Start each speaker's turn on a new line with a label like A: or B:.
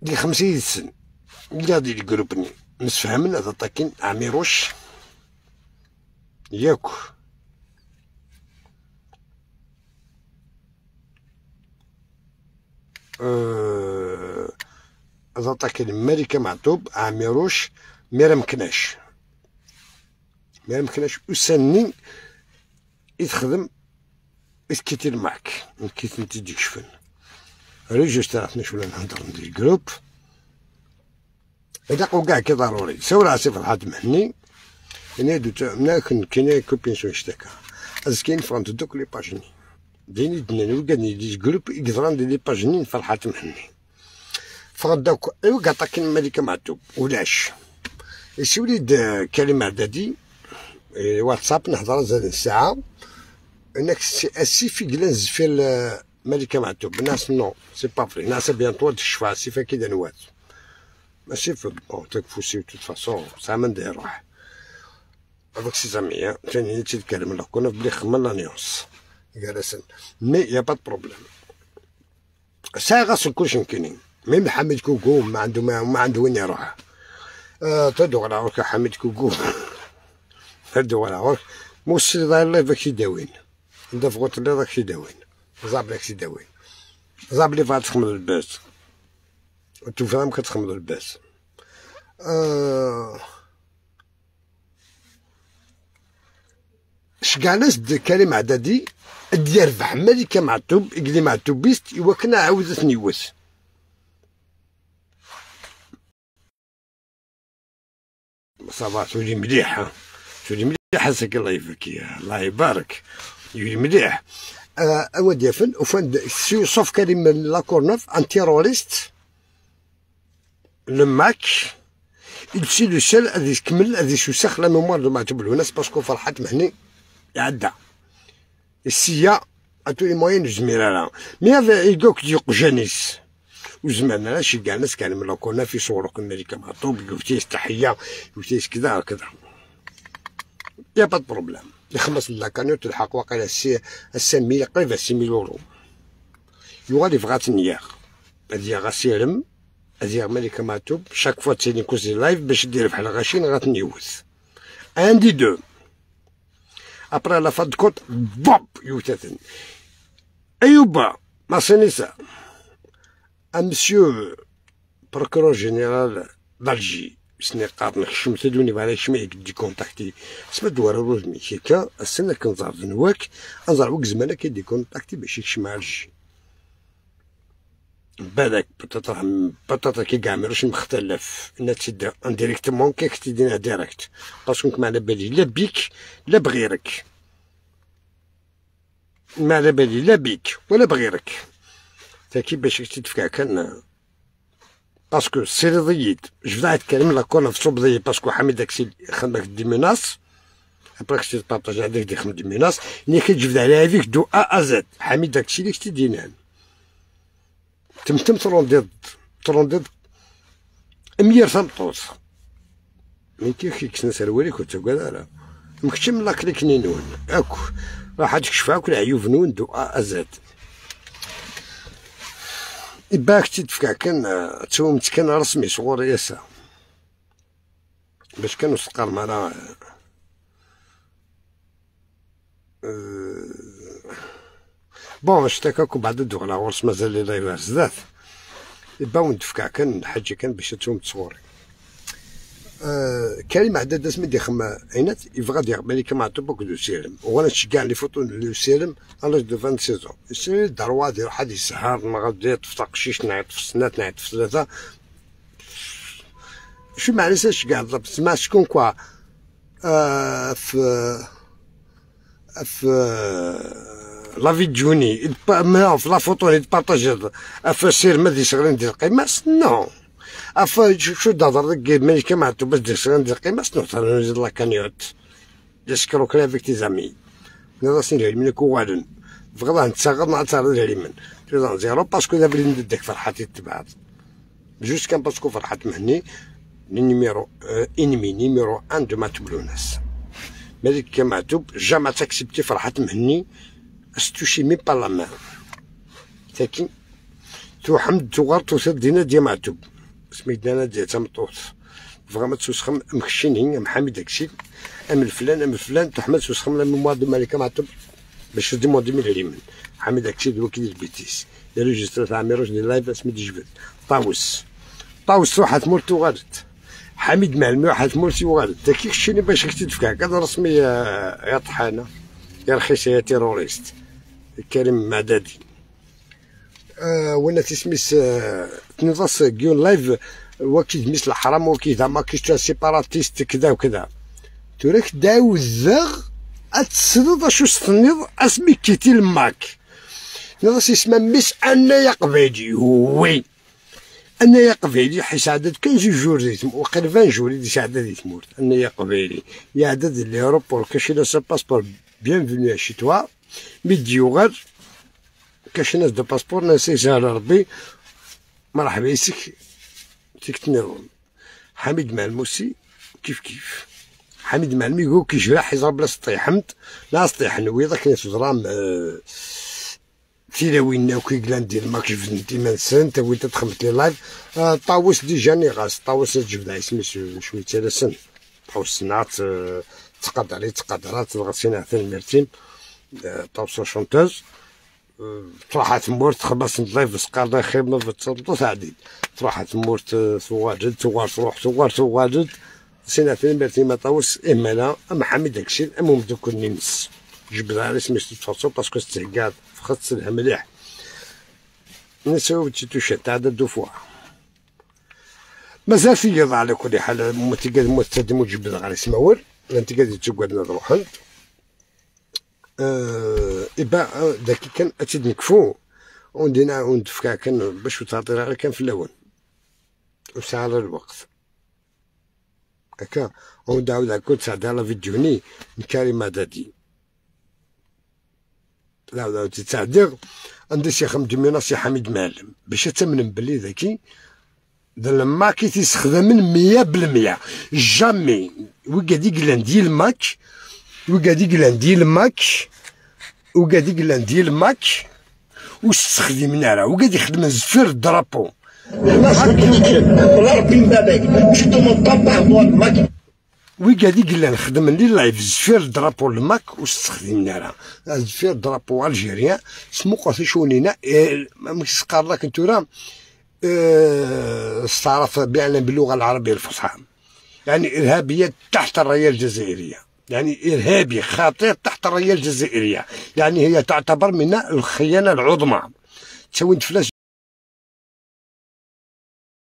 A: دي 50 سن إلا دي الجروبني نسفهمنا هذا طاكين عميروش ياك هذا طاكين ملكة معتوب عميروش ميرمكناش وسني يتخدم يتكتل معك كيف انت تجيك شفن ريجو تعرفنا شو نهضر ندير جروب هذا وكاع كي ضروري سول راسي فرحات مهني انا دوت ناكن كاين كوبين سو اشتكى از كاين فرانت دوك لي باجني ديني دناني وكاني ديج جروب يقدر ندير لي باجني فرحات مهني فغداك وكاع طاكين ملكة معتوب ولاش يسوليد كلمة عدادي واتساب نهضر زاد الساعة انك السيفي كلانز في الملكة معتوب الناس نو سي با فري الناس بيانطو تشفى السيفا كي دنوات ماشي في بون تكفو سي توت فاسون سا من داير روح هذاك سي زعما ثاني تيتكلم لك كنا بلي خمنا نيونس جالسين مي يا با بروبليم ساعة غاسل كلشي كاينين مي محمد كوكو ما عنده وين يروح تدو على عورك حميد كوكو تدو على عورك موسي داير لي فاك يداوين انت فغوت لي داك يداوين زعما داك يداوين زعما لي فات تخمد الباس انتو فاهم كتخمد الباس شكاع ناس كريم عدادي ديال ربح ملكة معتوب يقلي معتوبيست إوا كنا عاودت نيوس صافا تولي مليح تولي مليح هساك الله يفك الله يبارك يولي مليح اوا ديافن وفان سوف كريم لاكورنوف ان تيروريست لماك يمشي لو سيل غادي يكمل غادي يسوسخ لا ميموار دو معتوب الناس باسكو فرحات مهني يعدى السيا عطو لي موين جميله مي هذا يقولك ديق جانيس وزمان لا شي كاع ناس كان ملا كنا في صورك الملكة معطوب قلتيش تحيه قلتيش كذا وكذا يا با بروبليم يخلص لاكانيو تلحق واقيلا السمية قريبة 6000 يورو يوغالي فغات نياغ هادي غاسيرم هادي ملكة معطوب شاك فوا تسيني كوزي لايف باش دير بحال غاشين غتنيوث عندي دو ابرا لا فاد كوت بوب يوتاتن ايوبا ماسينيسا امسيو بروكورور جينيرال دالجي سني قاطنك شمت دوني على شمي دي كونتاكتي سما دوار روز ميكيكا السنه كنزار نواك انزار وك زمانه كيدي كونتاكتي باش يكشم الجي بالك بطاطا كي كاع ماروش مختلف انا تسد انديريكتومون كيك تدينا ديريكت باسكو نك ما على بالي لا بيك لا بغيرك ما على بالي لا بيك ولا بغيرك تاكي باش تدفكا كان باسكو سيري ضيد جبدا نتكلم لا كون في صوب ضيد باسكو حميد داكسي خدمك دي ميناس ابراك سي بارطاجي هذاك دي خدم دي ميناس ملي كتجبد على هذيك دو ا زد حميد داكسي اللي كنتي دينان تمتم ترونديد 100 ثمطوط من كيف كنا سروالي كنت كذا مكتش من لاكلي كنينون اكو راح تكشفاك العيوب نون دو ا زد باك تدفكا كان تومت كان رسمي صغور ياسا باش كانوا سقار معنا بون اشتكاكو بعد الدخل غرس مازال لي لايف زدات باو ندفكا كان الحاجه كان باش تومت صغوري كريم عداد اسمي دي خما عينات يبغى دير ملكة معطوب دو سيرم وانا تشكع لي فوتو لو سيرم على دو 26 السيرم دروا دير واحد يسهر ما غادي تفطق شيش نعيط في السنات نعيط في ثلاثه شو معنى ساش كاع بالضبط ما شكون كوا في لا فيديوني في لا فوتو اللي تبارطاجي في سير ما شغالين ديال القماص نو افا شو دادر ديك ملكة معطوب باش دير شغل ندير قيماس نوصل نزيد لاكانيوت ديسكرو كلا فيك تي زامي نراسين العلم كو والن فغدا نتساغر مع تساغر العلم تيزان زيرو باسكو دابا اللي نديك فرحتي تبعت جوست كان باسكو فرحت مهني نيميرو انمي نيميرو 1 دو ماتبلوناس ملكة معطوب جامع تاكسبتي فرحت مهني استوشي مي با لا مان تاكي تو حمد تو غار تو سد دينا ديال معطوب سميتنا ديال تمطوط فريمون تسوسخم مخشينين ام حامد داكشي ام الفلان تحمد تسوسخم لا ميموار دو مالكه معطب باش ديموندي من اليمن حامد داكشي دو كيدير البيتيس دار ريجستر تاع ميروج ديال لايف سميت جبل طاوس واحد مورتو غارد حميد معلمي واحد مورتي وغارد داكي خشيني باش تدفكع كذا رسمي يا طحانه يا رخيصه يا تيروريست كريم معدادي وانا تسميس تنضاس كيون لايف وكيد مثل الحرام وكيد ما كيش سيباراتيست كذا وكذا توريك داو الزغ اتسدد شو ستنض اسمي كيتي الماك نضاس يسمى مس انا يا قبيلي وي انا يا قبيلي حيت عدد كان 2 جور ديت وقيل 20 جور ديت عدد ديت مورت انا يا قبيلي يا عدد ليروبور كاشي سا باسبور بيانفوني شي توا ميديو غير كاش ناس دو باسبور ناسي جال ربي مرحبا يسك تكتنيرون حميد معلموسي كيف حميد معلمي هو كيجرح يضرب لا سطيح حمد لا سطيح نويضه كاين تضرام تيلاوينا وكيكلان ديال ماكش فنتي مانسان تا وين تدخلت لي لايف طاوس ديجاني غاس طاوس تجبد اسمي شويه تاع سن طاوس صنعت تقدرات غاسينا حتى المرتين طاوس شونتوز طرحت مورت خلصت لايف سقارنا خير ما بتصدق عديد طرحت مورت ثواجد ثواجد سينا في المرتين ما طاوس اما لا اما حميد داكشي المهم دوك النمس جبدها على سميتو تفاصيل باسكو استعقاد فخص لها مليح نساو تيتوشات تاع دو فوا مازال في يضع على كل حال متقدم وجبد على سماور انت قاعد تقعد نروح عند إبا داكي كان أتيد نكفو وندينا وندفكا كان باش تعطي على كان في اللون وساعة على الوقت هكا وندعو كنت ساعد على فيديوني نكاري مدادي لا تتعدغ عندي شي خمدمينا سي حميد معلم باش تمن بلي ذاكي لما كي تيستخدم 100% جامي وقاعد يقلان ديال الماك وقاعد يقلان ديال الماك واستخدمنا راه وقاعد يخدم زفير الدرابو والله ربي مبابك شفتو مطبع هو الماك وقاعد يقلان خدم لي لايف زفير الدرابو الماك واستخدمنا راه زفير الدرابو الجيريان سمو قاسي شونينا مش قارلك انتو راه استعرف بأن باللغة العربية الفصحى يعني إرهابية تحت الراية الجزائرية يعني إرهابي خطير تحت الراية الجزائرية يعني هي تعتبر من الخيانة العظمى تسوي فلاش